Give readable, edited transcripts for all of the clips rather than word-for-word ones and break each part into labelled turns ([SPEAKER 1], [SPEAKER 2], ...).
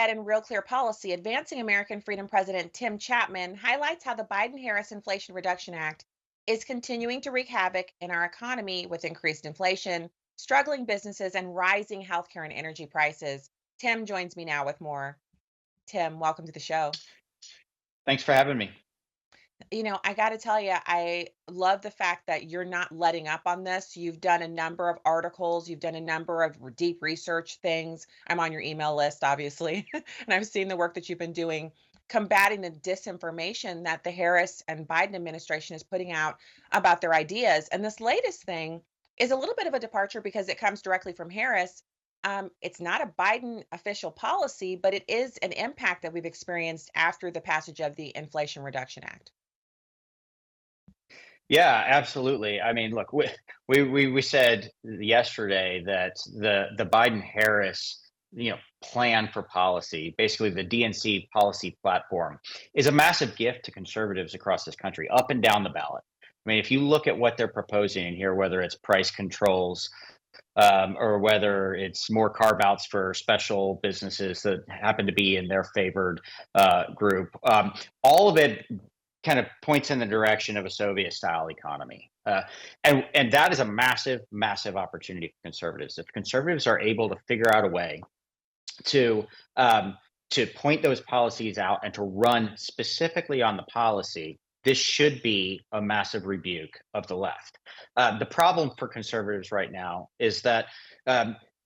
[SPEAKER 1] ahead in Real Clear Policy, Advancing American Freedom President Tim Chapman highlights how the Biden Harris Inflation Reduction Act is continuing to wreak havoc in our economy with increased inflation, struggling businesses, and rising healthcare and energy prices. Tim joins me now with more. Tim, welcome to the show.
[SPEAKER 2] Thanks for having me.
[SPEAKER 1] I got to tell you, I love the fact that you're not letting up on this. You've done a number of articles, you've done a number of deep research things. I'm on your email list, obviously, and I've seen the work that you've been doing combating the disinformation that the Harris and Biden administration is putting out about their ideas. And this latest thing is a little bit of a departure because it comes directly from Harris. It's not a Biden official policy, but it is an impact that we've experienced after the passage of the Inflation Reduction Act.
[SPEAKER 2] Yeah, absolutely. I mean, look, we said yesterday that the Biden Harris plan for policy, basically the DNC policy platform, is a massive gift to conservatives across this country, up and down the ballot. I mean, if you look at what they're proposing in here, whether it's price controls, or whether it's more carve outs for special businesses that happen to be in their favored group, all of it kind of points in the direction of a Soviet style economy. And that is a massive, massive opportunity for conservatives. If conservatives are able to figure out a way to point those policies out and to run specifically on the policy, this should be a massive rebuke of the left. The problem for conservatives right now is that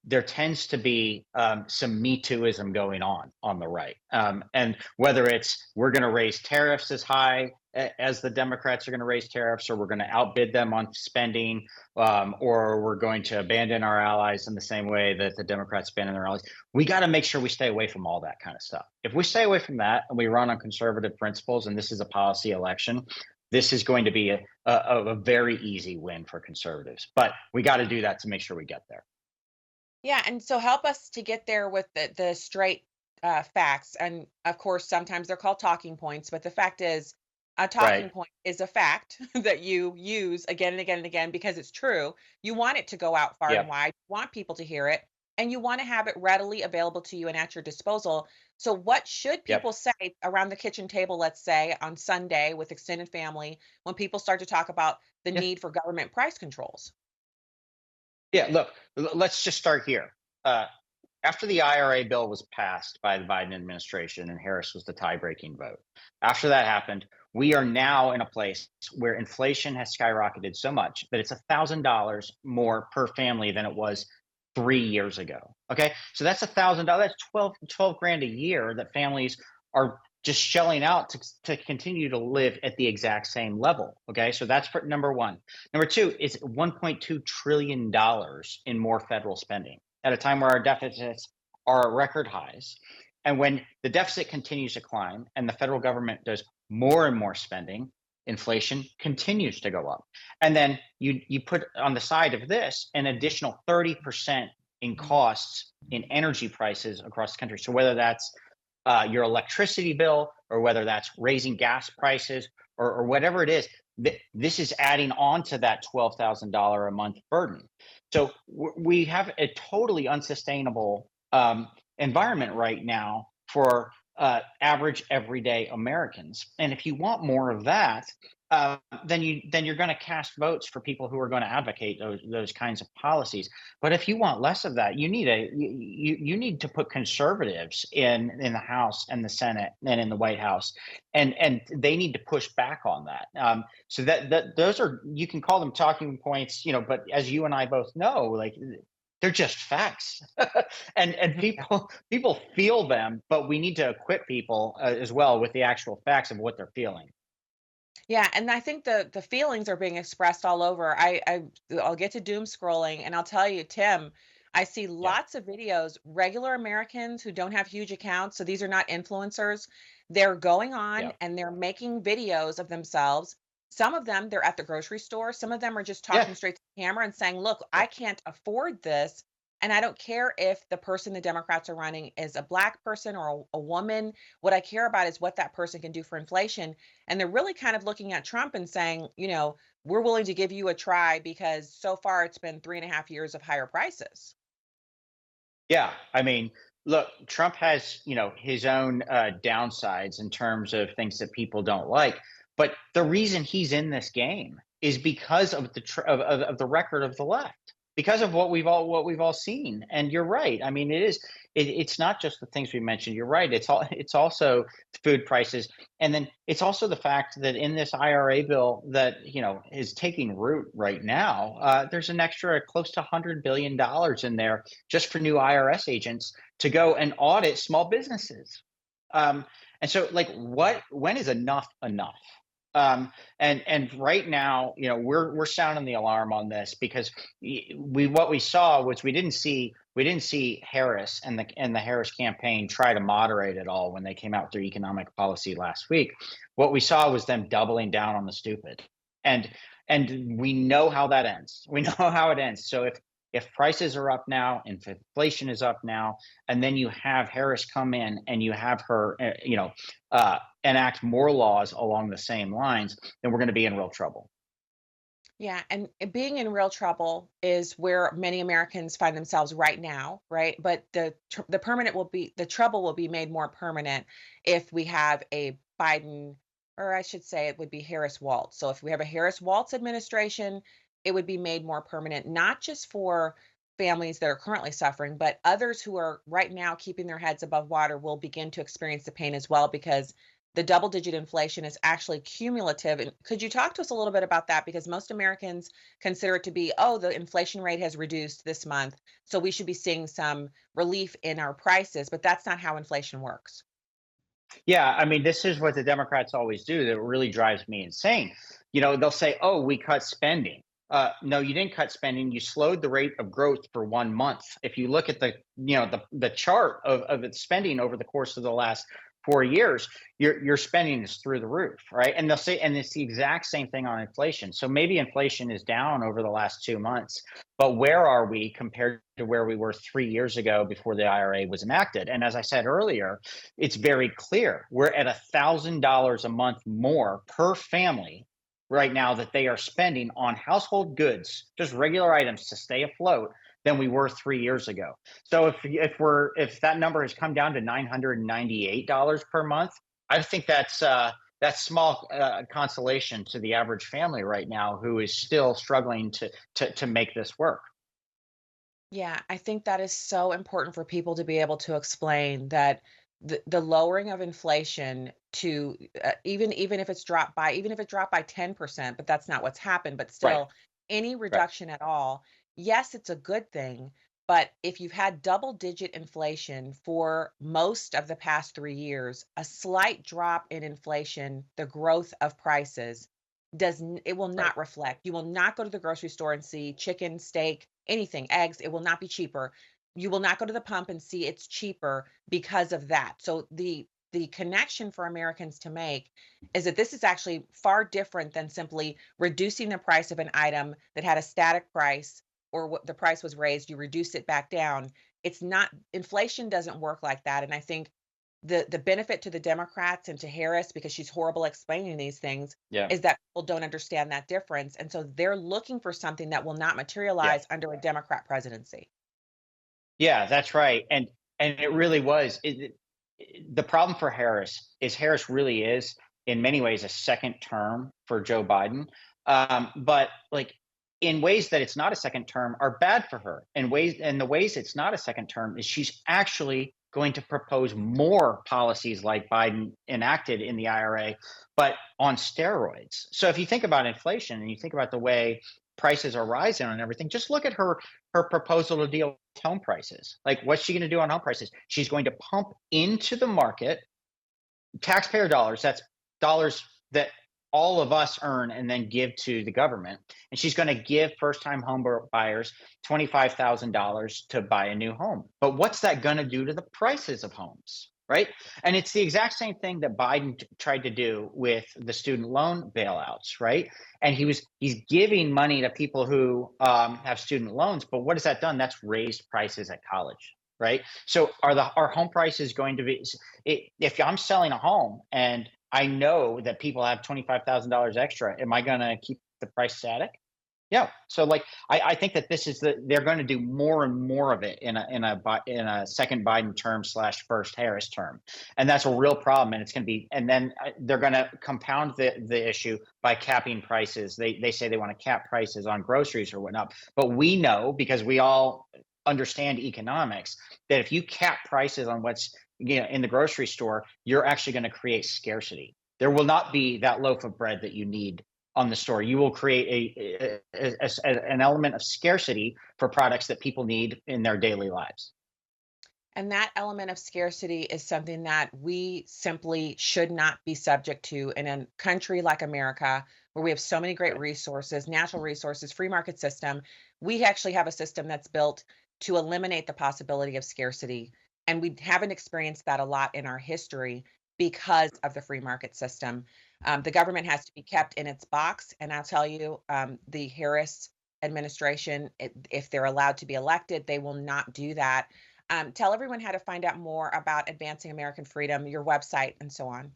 [SPEAKER 2] there tends to be some Me Tooism going on the right. And whether it's we're going to raise tariffs as high as the Democrats are going to raise tariffs, or we're going to outbid them on spending, or we're going to abandon our allies in the same way that the Democrats abandon their allies, we got to make sure we stay away from all that kind of stuff. If we stay away from that and we run on conservative principles, and this is a policy election, this is going to be a very easy win for conservatives. But we got to do that to make sure we get there.
[SPEAKER 1] Yeah, and so help us to get there with the straight facts. And of course, sometimes they're called talking points, but the fact is, a talking
[SPEAKER 2] Right.
[SPEAKER 1] point is a fact that you use again and again and again because it's true. You want it to go out far and
[SPEAKER 2] Yep.
[SPEAKER 1] wide, you want people to hear it, and you want to have it readily available to you and at your disposal. So, what should
[SPEAKER 2] Yep.
[SPEAKER 1] people say around the kitchen table, let's say on Sunday with extended family, when people start to talk about the
[SPEAKER 2] Yeah.
[SPEAKER 1] need for government price controls?
[SPEAKER 2] Yeah. Look, let's just start here. Uh, After the IRA bill was passed by the Biden administration and Harris was the tie-breaking vote, after that happened, we are now in a place where inflation has skyrocketed so much that it's $1,000 more per family than it was 3 years ago. Okay, so that's $1,000. That's 12 grand a year that families are just shelling out to continue to live at the exact same level. Okay, so that's for number one. Number two is $1.2 trillion in more federal spending at a time where our deficits are at record highs. And when the deficit continues to climb and the federal government does more and more spending, inflation continues to go up. And then you put on the side of this an additional 30% in costs in energy prices across the country. So whether that's your electricity bill, or whether that's raising gas prices, or whatever it is, this is adding on to that $12,000 a month burden. So we have a totally unsustainable environment right now for average everyday Americans. And if you want more of that, then you're going to cast votes for people who are going to advocate those kinds of policies. But if you want less of that, you need to put conservatives in the House and the Senate and in the White House, and they need to push back on that. So that those are, you can call them talking points, but as you and I both know, like, they're just facts. And people feel them, but we need to equip people as well with the actual facts of what they're feeling.
[SPEAKER 1] Yeah, and I think the feelings are being expressed all over. I'll get to doom scrolling and I'll tell you, Tim, I see
[SPEAKER 2] Yeah.
[SPEAKER 1] lots of videos, regular Americans who don't have huge accounts, so these are not influencers. They're going on
[SPEAKER 2] Yeah.
[SPEAKER 1] and they're making videos of themselves. Some of them, they're at the grocery store. Some of them are just
[SPEAKER 2] Yeah.
[SPEAKER 1] talking straight to the camera and saying, "Look, I
[SPEAKER 2] Yep.
[SPEAKER 1] can't afford this." And I don't care if the person the Democrats are running is a black person or a woman. What I care about is what that person can do for inflation. And they're really kind of looking at Trump and saying, we're willing to give you a try because so far it's been 3.5 years of higher prices.
[SPEAKER 2] Yeah. I mean, Look, Trump has, his own downsides in terms of things that people don't like. But the reason he's in this game is because of of the record of the left, because of what we've all seen. And you're right. I mean, it's not just the things we mentioned. You're right. It's also food prices, and then it's also the fact that in this IRA bill that is taking root right now, there's an extra close to $100 billion in there just for new IRS agents to go and audit small businesses. Um, and so, like, when is enough enough? And right now, we're sounding the alarm on this because what we saw was we didn't see Harris and the Harris campaign try to moderate it all when they came out with their economic policy last week. What we saw was them doubling down on the stupid, and and we know how that ends. We know how it ends. So if prices are up now, if inflation is up now, and then you have Harris come in and you have her, enact more laws along the same lines, then we're going to be in real trouble.
[SPEAKER 1] Yeah, and being in real trouble is where many Americans find themselves right now, right? But the trouble will be made more permanent if we have a Biden, or I should say it would be Harris Waltz. So if we have a Harris Waltz administration, it would be made more permanent, not just for families that are currently suffering, but others who are right now keeping their heads above water will begin to experience the pain as well because the double digit inflation is actually cumulative. And could you talk to us a little bit about that? Because most Americans consider it to be, oh, the inflation rate has reduced this month. So we should be seeing some relief in our prices. But that's not how inflation works.
[SPEAKER 2] Yeah, I mean, this is what the Democrats always do that really drives me insane. They'll say, "Oh, we cut spending." No, you didn't cut spending. You slowed the rate of growth for 1 month. If you look at the chart of its spending over the course of the last 4 years, your spending is through the roof, right? And they'll say, and it's the exact same thing on inflation. So maybe inflation is down over the last 2 months, but where are we compared to where we were 3 years ago before the IRA was enacted? And as I said earlier, it's very clear we're at $1,000 a month more per family right now that they are spending on household goods, just regular items to stay afloat, than we were 3 years ago. So if that number has come down to $998 per month, I think that's small consolation to the average family right now who is still struggling to make this work.
[SPEAKER 1] Yeah, I think that is so important for people to be able to explain that the lowering of inflation to even if it's dropped by even if it dropped by 10%, but that's not what's happened, but
[SPEAKER 2] Right.
[SPEAKER 1] still any
[SPEAKER 2] Right.
[SPEAKER 1] reduction at all, yes, it's a good thing, but if you've had double digit inflation for most of the past 3 years, a slight drop in inflation, the growth of prices it will
[SPEAKER 2] Right.
[SPEAKER 1] not reflect. You will not go to the grocery store and see chicken, steak, anything, eggs, it will not be cheaper. You will not go to the pump and see it's cheaper because of that. So the connection for Americans to make is that this is actually far different than simply reducing the price of an item that had a static price or what the price was raised, you reduce it back down. It's not inflation doesn't work like that. And I think the benefit to the Democrats and to Harris, because she's horrible explaining these things,
[SPEAKER 2] Yeah.
[SPEAKER 1] is that people don't understand that difference. And so they're looking for something that will not
[SPEAKER 2] Yeah.
[SPEAKER 1] materialize under a Democrat presidency.
[SPEAKER 2] Yeah, that's right. And it really was. The problem for Harris is Harris really is in many ways a second term for Joe Biden. But like in ways that it's not a second term are bad for her. And the ways it's not a second term is she's actually going to propose more policies like Biden enacted in the IRA, but on steroids. So if you think about inflation and you think about the way prices are rising and everything, just look at her proposal to deal with home prices. Like, what's she going to do on home prices? She's going to pump into the market taxpayer dollars. That's dollars that all of us earn and then give to the government. And she's going to give first time home buyers $25,000 to buy a new home. But what's that going to do to the prices of homes? Right. And it's the exact same thing that Biden tried to do with the student loan bailouts. Right. And he's giving money to people who have student loans. But what has that done? That's raised prices at college. Right. So are home prices going to be if I'm selling a home and I know that people have $25,000 extra, am I going to keep the price static? Yeah. So like I think that this is they're going to do more and more of it in a second Biden term slash first Harris term, and that's a real problem. And it's going to be, and then they're going to compound the issue by capping prices. They say they want to cap prices on groceries or whatnot, but we know because we all understand economics that if you cap prices on what's in the grocery store, you're actually going to create scarcity. There will not be that loaf of bread that you need on the store. You will create an element of scarcity for products that people need in their daily lives.
[SPEAKER 1] And that element of scarcity is something that we simply should not be subject to in a country like America, where we have so many great
[SPEAKER 2] Right.
[SPEAKER 1] resources, natural resources, free market system. We actually have a system that's built to eliminate the possibility of scarcity. And we haven't experienced that a lot in our history because of the free market system. The government has to be kept in its box. And I'll tell you, the Harris administration, if they're allowed to be elected, they will not do that. Tell everyone how to find out more about advancing American freedom, your website, and so on.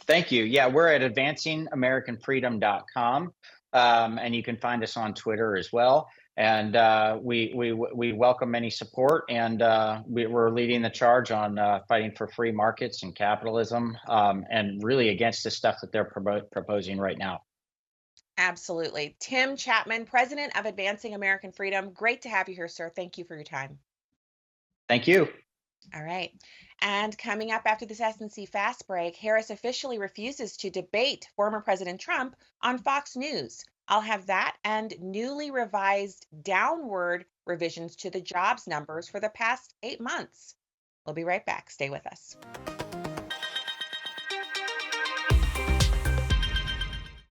[SPEAKER 2] Thank you. Yeah, we're at advancingamericanfreedom.com, and you can find us on Twitter as well. And we welcome any support, and we're leading the charge on fighting for free markets and capitalism, and really against the stuff that they're proposing right now.
[SPEAKER 1] Absolutely. Tim Chapman, president of Advancing American Freedom. Great to have you here, sir. Thank you for your time.
[SPEAKER 2] Thank you.
[SPEAKER 1] All right. And coming up after this S&C fast break, Harris officially refuses to debate former President Trump on Fox News. I'll have that and newly revised downward revisions to the jobs numbers for the past 8 months. We'll be right back. Stay with us.